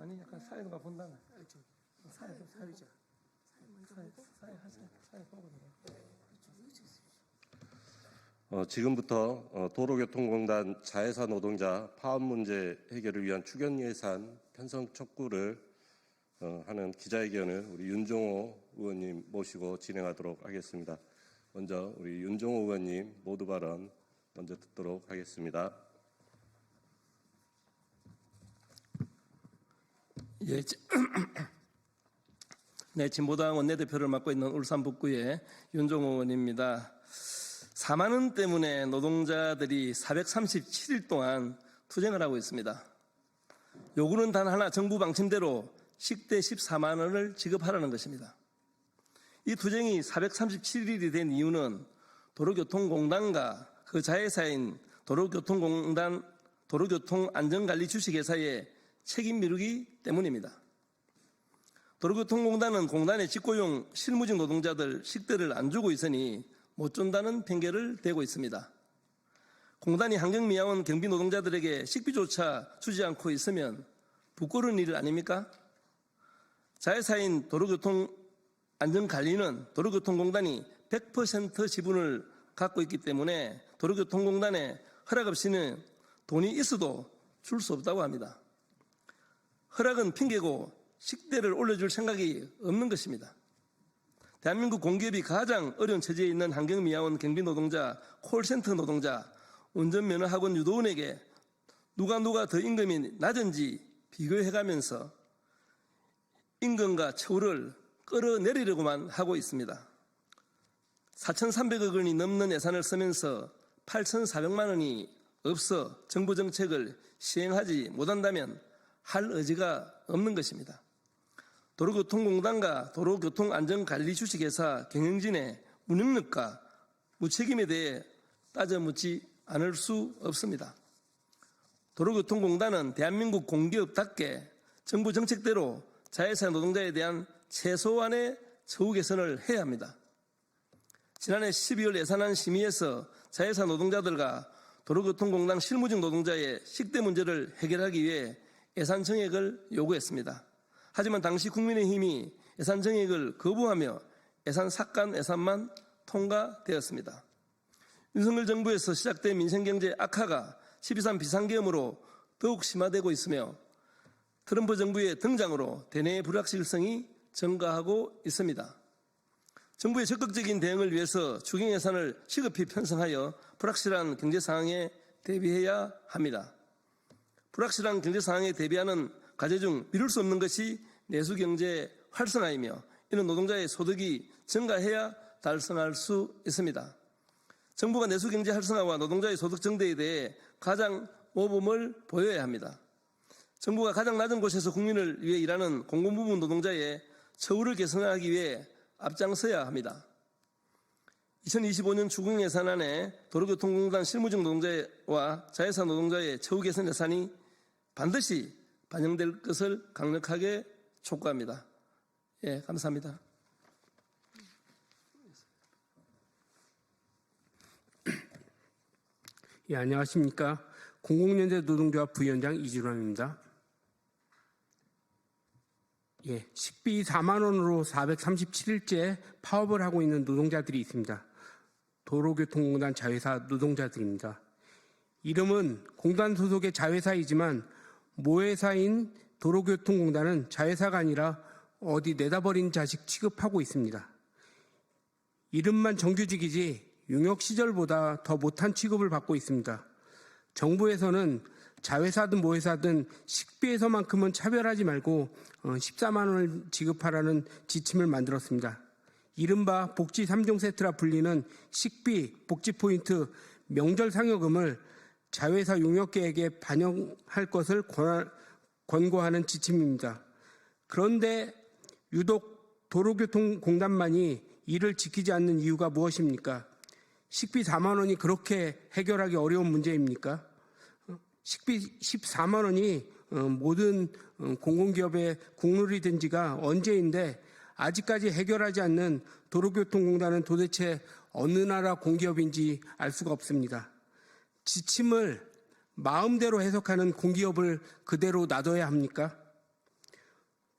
아니 약간 사회가 본다는 사회 지금부터 도로교통공단 자회사 노동자 파업 문제 해결을 위한 추경 예산 편성 촉구를 하는 기자회견을 우리 윤종호 의원님 모시고 진행하도록 하겠습니다. 먼저 우리 윤종호 의원님 모두 발언 먼저 듣도록 하겠습니다. 예, 네, 진보당 원내대표를 맡고 있는 울산 북구의 윤종호 의원입니다. 4만 원 때문에 노동자들이 437일 동안 투쟁을 하고 있습니다. 요구는 단 하나, 정부 방침대로 식대 14만 원을 지급하라는 것입니다. 이 투쟁이 437일이 된 이유는 도로교통공단과 그 자회사인 도로교통공단 도로교통안전관리 주식회사의 책임 미루기 때문입니다. 도로교통공단은 공단의 직고용 실무직 노동자들 식대를 안 주고 있으니 못 준다는 핑계를 대고 있습니다. 공단이 환경미화원 경비 노동자들에게 식비조차 주지 않고 있으면 부끄러운 일 아닙니까? 자회사인 도로교통안전관리는 도로교통공단이 100% 지분을 갖고 있기 때문에 도로교통공단에 허락 없이는 돈이 있어도 줄 수 없다고 합니다. 허락은 핑계고 식대를 올려줄 생각이 없는 것입니다. 대한민국 공기업이 가장 어려운 처지에 있는 환경미화원 경비노동자, 콜센터 노동자, 운전면허학원 유도원에게 누가 더 임금이 낮은지 비교해가면서 임금과 처우를 끌어내리려고만 하고 있습니다. 4,300억 원이 넘는 예산을 쓰면서 8,400만 원이 없어 정부 정책을 시행하지 못한다면 할 의지가 없는 것입니다. 도로교통공단과 도로교통안전관리 주식회사 경영진의 무능력과 무책임에 대해 따져 묻지 않을 수 없습니다. 도로교통공단은 대한민국 공기업답게 정부 정책대로 자회사 노동자에 대한 최소한의 처우 개선을 해야 합니다. 지난해 12월 예산안 심의에서 자회사 노동자들과 도로교통공단 실무직 노동자의 식대 문제를 해결하기 위해 예산 증액을 요구했습니다. 하지만 당시 국민의힘이 예산 증액을 거부하며 예산 삭감 예산만 통과되었습니다. 윤석열 정부에서 시작된 민생경제 악화가 12.3 비상계엄으로 더욱 심화되고 있으며 트럼프 정부의 등장으로 대내의 불확실성이 증가하고 있습니다. 정부의 적극적인 대응을 위해서 추경 예산을 시급히 편성하여 불확실한 경제 상황에 대비해야 합니다. 불확실한 경제 상황에 대비하는 과제 중 미룰 수 없는 것이 내수경제 활성화이며 이는 노동자의 소득이 증가해야 달성할 수 있습니다. 정부가 내수경제 활성화와 노동자의 소득 증대에 대해 가장 모범을 보여야 합니다. 정부가 가장 낮은 곳에서 국민을 위해 일하는 공공부문 노동자의 처우를 개선하기 위해 앞장서야 합니다. 2025년 추경 예산안에 도로교통공단 실무직 노동자와 자회사 노동자의 처우 개선 예산이 반드시 반영될 것을 강력하게 촉구합니다. 예, 감사합니다. 예, 안녕하십니까. 공공연대 노동조합 부위원장 이준환입니다. 예, 식비 4만 원으로 437일째 파업을 하고 있는 노동자들이 있습니다. 도로교통공단 자회사 노동자들입니다. 이름은 공단 소속의 자회사이지만 모회사인 도로교통공단은 자회사가 아니라 어디 내다버린 자식 취급하고 있습니다. 이름만 정규직이지 용역 시절보다 더 못한 취급을 받고 있습니다. 정부에서는 자회사든 모회사든 식비에서만큼은 차별하지 말고 14만 원을 지급하라는 지침을 만들었습니다. 이른바 복지 3종 세트라 불리는 식비, 복지포인트, 명절 상여금을 자회사 용역계획에 반영할 것을 권고하는 지침입니다. 그런데 유독 도로교통공단만이 이를 지키지 않는 이유가 무엇입니까? 식비 4만 원이 그렇게 해결하기 어려운 문제입니까? 식비 14만 원이 모든 공공기업의 국룰이 된 지가 언제인데 아직까지 해결하지 않는 도로교통공단은 도대체 어느 나라 공기업인지 알 수가 없습니다. 지침을 마음대로 해석하는 공기업을 그대로 놔둬야 합니까?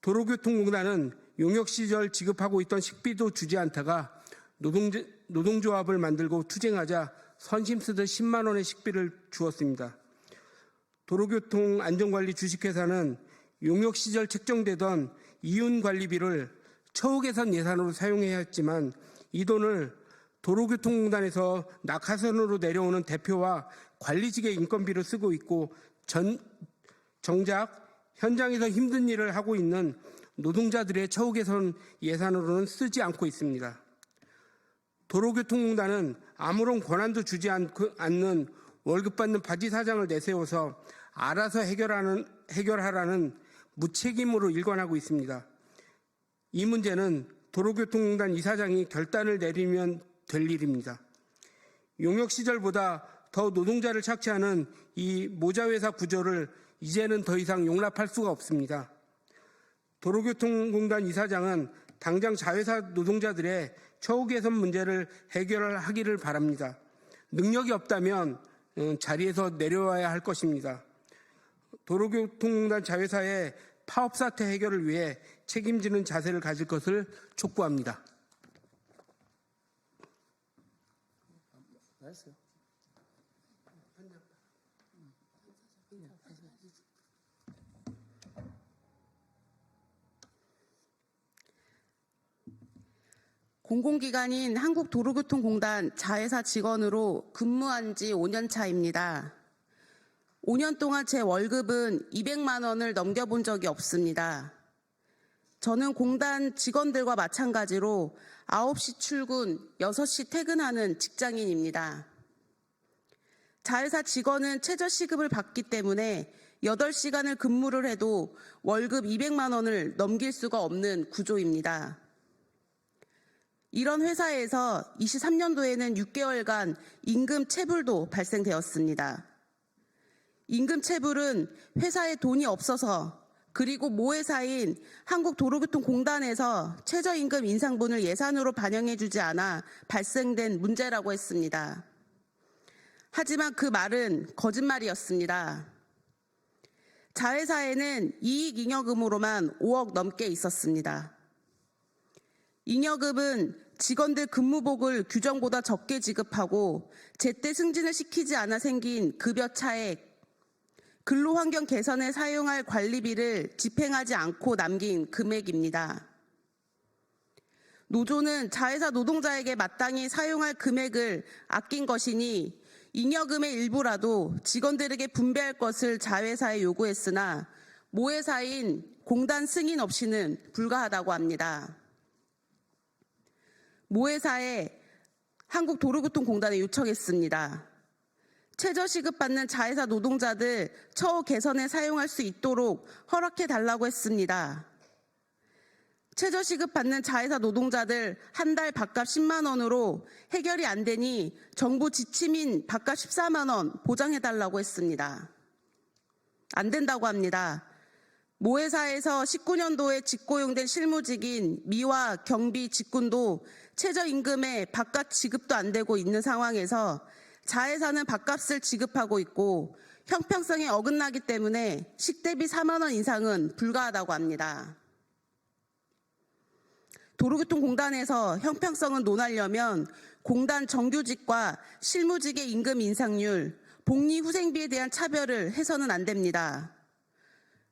도로교통공단은 용역 시절 지급하고 있던 식비도 주지 않다가 노동조합을 만들고 투쟁하자 선심 쓰듯 10만 원의 식비를 주었습니다. 도로교통안전관리 주식회사는 용역 시절 책정되던 이윤관리비를 처우 개선 예산으로 사용해야 했지만 이 돈을 도로교통공단에서 낙하산으로 내려오는 대표와 관리직의 인건비로 쓰고 있고 정작 현장에서 힘든 일을 하고 있는 노동자들의 처우 개선 예산으로는 쓰지 않고 있습니다. 도로교통공단은 아무런 권한도 주지 않는 월급 받는 바지 사장을 내세워서 알아서 해결하라는 무책임으로 일관하고 있습니다. 이 문제는 도로교통공단 이사장이 결단을 내리면 될 일입니다. 용역 시절보다 더 노동자를 착취하는 이 모자회사 구조를 이제는 더 이상 용납할 수가 없습니다. 도로교통공단 이사장은 당장 자회사 노동자들의 처우 개선 문제를 해결하기를 바랍니다. 능력이 없다면 자리에서 내려와야 할 것입니다. 도로교통공단 자회사의 파업 사태 해결을 위해 책임지는 자세를 가질 것을 촉구합니다. 공공기관인 한국도로교통공단 자회사 직원으로 근무한 지 5년 차입니다. 5년 동안 제 월급은 200만 원을 넘겨본 적이 없습니다. 저는 공단 직원들과 마찬가지로 9시 출근, 6시 퇴근하는 직장인입니다. 자회사 직원은 최저시급을 받기 때문에 8시간을 근무를 해도 월급 200만 원을 넘길 수가 없는 구조입니다. 이런 회사에서 23년도에는 6개월간 임금 체불도 발생되었습니다. 임금 체불은 회사에 돈이 없어서 그리고 모회사인 한국도로교통공단에서 최저임금 인상분을 예산으로 반영해주지 않아 발생된 문제라고 했습니다. 하지만 그 말은 거짓말이었습니다. 자회사에는 이익잉여금으로만 5억 넘게 있었습니다. 잉여금은 직원들 근무복을 규정보다 적게 지급하고 제때 승진을 시키지 않아 생긴 급여 차액, 근로환경 개선에 사용할 관리비를 집행하지 않고 남긴 금액입니다. 노조는 자회사 노동자에게 마땅히 사용할 금액을 아낀 것이니 잉여금의 일부라도 직원들에게 분배할 것을 자회사에 요구했으나 모회사인 공단 승인 없이는 불가하다고 합니다. 모회사에 한국도로교통공단에 요청했습니다. 최저시급 받는 자회사 노동자들 처우 개선에 사용할 수 있도록 허락해달라고 했습니다. 최저시급 받는 자회사 노동자들 한 달 밥값 10만 원으로 해결이 안 되니 정부 지침인 밥값 14만 원 보장해달라고 했습니다. 안 된다고 합니다. 모회사에서 19년도에 직고용된 실무직인 미화, 경비, 직군도 최저임금에 밥값 지급도 안 되고 있는 상황에서 자회사는 밥값을 지급하고 있고 형평성에 어긋나기 때문에 식대비 4만 원 인상은 불가하다고 합니다. 도로교통공단에서 형평성을 논하려면 공단 정규직과 실무직의 임금 인상률, 복리후생비에 대한 차별을 해서는 안 됩니다.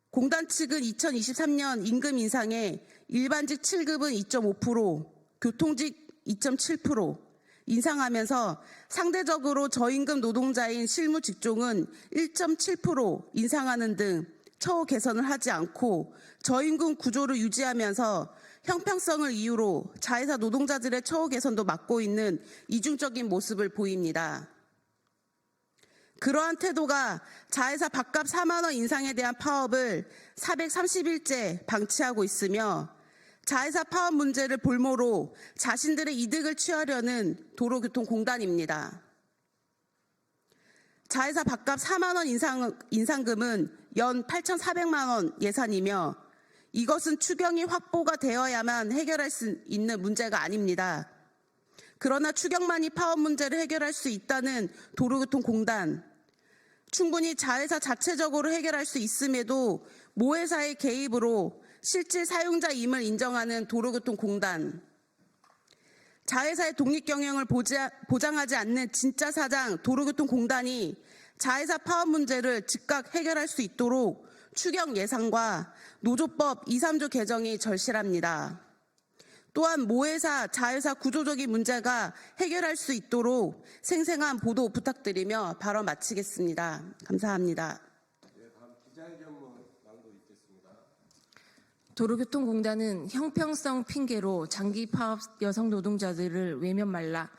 공단 측은 2023년 임금 인상에 일반직 7급은 2.5%, 교통직 2.7% 인상하면서 상대적으로 저임금 노동자인 실무 직종은 1.7% 인상하는 등 처우 개선을 하지 않고 저임금 구조를 유지하면서 형평성을 이유로 자회사 노동자들의 처우 개선도 막고 있는 이중적인 모습을 보입니다. 그러한 태도가 자회사 밥값 4만 원 인상에 대한 파업을 430일째 방치하고 있으며 자회사 파업 문제를 볼모로 자신들의 이득을 취하려는 도로교통공단입니다. 자회사 밥값 4만 원 인상금은 연 8,400만 원 예산이며 이것은 추경이 확보가 되어야만 해결할 수 있는 문제가 아닙니다. 그러나 추경만이 파업 문제를 해결할 수 있다는 도로교통공단, 충분히 자회사 자체적으로 해결할 수 있음에도 모회사의 개입으로 실질 사용자임을 인정하는 도로교통공단, 자회사의 독립경영을 보장하지 않는 진짜 사장 도로교통공단이 자회사 파업 문제를 즉각 해결할 수 있도록 추경 예산과 노조법 2, 3조 개정이 절실합니다. 또한 모회사, 자회사 구조적인 문제가 해결할 수 있도록 생생한 보도 부탁드리며 발언 마치겠습니다. 감사합니다. 도로교통공단은 형평성 핑계로 장기 파업 여성 노동자들을 외면 말라.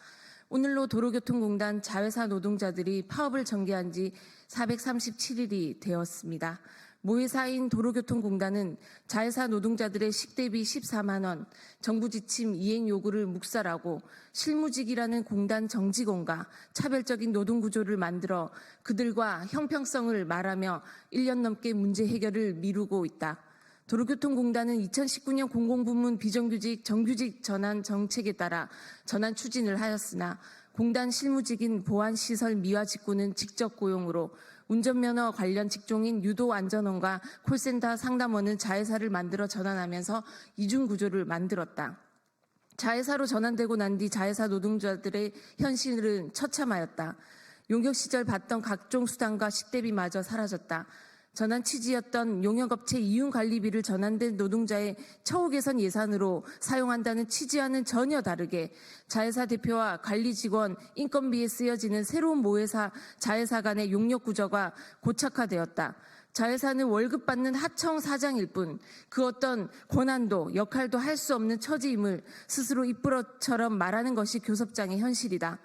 오늘로 도로교통공단 자회사 노동자들이 파업을 전개한 지 437일이 되었습니다. 모회사인 도로교통공단은 자회사 노동자들의 식대비 14만 원, 정부 지침 이행 요구를 묵살하고 실무직이라는 공단 정직원과 차별적인 노동구조를 만들어 그들과 형평성을 말하며 1년 넘게 문제 해결을 미루고 있다. 도로교통공단은 2019년 공공부문 비정규직 정규직 전환 정책에 따라 전환 추진을 하였으나 공단 실무직인 보안시설 미화 직구는 직접 고용으로 운전면허 관련 직종인 유도안전원과 콜센터 상담원은 자회사를 만들어 전환하면서 이중구조를 만들었다. 자회사로 전환되고 난 뒤 자회사 노동자들의 현실은 처참하였다. 용역 시절 받던 각종 수당과 식대비마저 사라졌다. 전환 취지였던 용역업체 이윤관리비를 전환된 노동자의 처우 개선 예산으로 사용한다는 취지와는 전혀 다르게 자회사 대표와 관리 직원 인건비에 쓰여지는 새로운 모회사, 자회사 간의 용역 구조가 고착화되었다. 자회사는 월급 받는 하청 사장일 뿐 그 어떤 권한도 역할도 할 수 없는 처지임을 스스로 입버릇처럼 말하는 것이 교섭장의 현실이다.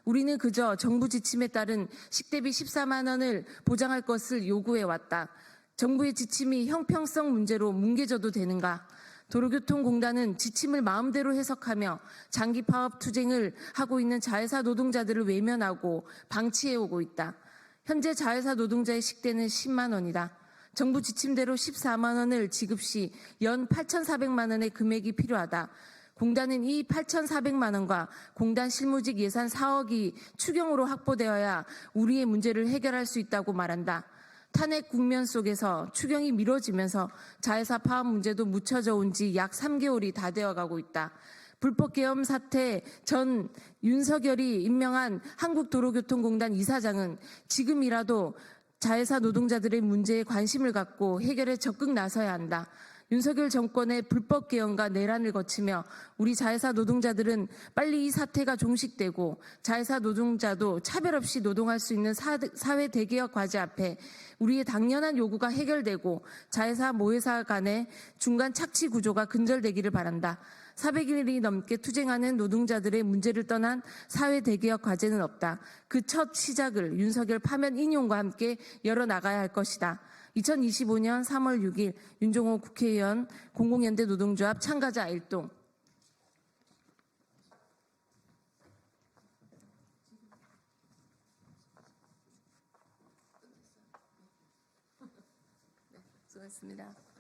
우리는 그저 정부 지침에 따른 식대비 14만 원을 보장할 것을 요구해왔다. 정부의 지침이 형평성 문제로 뭉개져도 되는가? 도로교통공단은 지침을 마음대로 해석하며 장기 파업 투쟁을 하고 있는 자회사 노동자들을 외면하고 방치해오고 있다. 현재 자회사 노동자의 식대는 10만 원이다. 정부 지침대로 14만 원을 지급 시 연 8,400만 원의 금액이 필요하다. 공단은 이 8,400만 원과 공단 실무직 예산 4억이 추경으로 확보되어야 우리의 문제를 해결할 수 있다고 말한다. 탄핵 국면 속에서 추경이 미뤄지면서 자회사 파업 문제도 묻혀져 온 지 약 3개월이 다 되어가고 있다. 불법 계엄 사태 전 윤석열이 임명한 한국도로교통공단 이사장은 지금이라도 자회사 노동자들의 문제에 관심을 갖고 해결에 적극 나서야 한다. 윤석열 정권의 불법 개헌과 내란을 거치며 우리 자회사 노동자들은 빨리 이 사태가 종식되고 자회사 노동자도 차별 없이 노동할 수 있는 사회 대개혁 과제 앞에 우리의 당연한 요구가 해결되고 자회사 모회사 간의 중간 착취 구조가 근절되기를 바란다. 400일이 넘게 투쟁하는 노동자들의 문제를 떠난 사회 대개혁 과제는 없다. 그 첫 시작을 윤석열 파면 인용과 함께 열어나가야 할 것이다. 2025년 3월 6일 윤종호 국회의원 공공연대 노동조합 참가자 일동. 수고했습니다.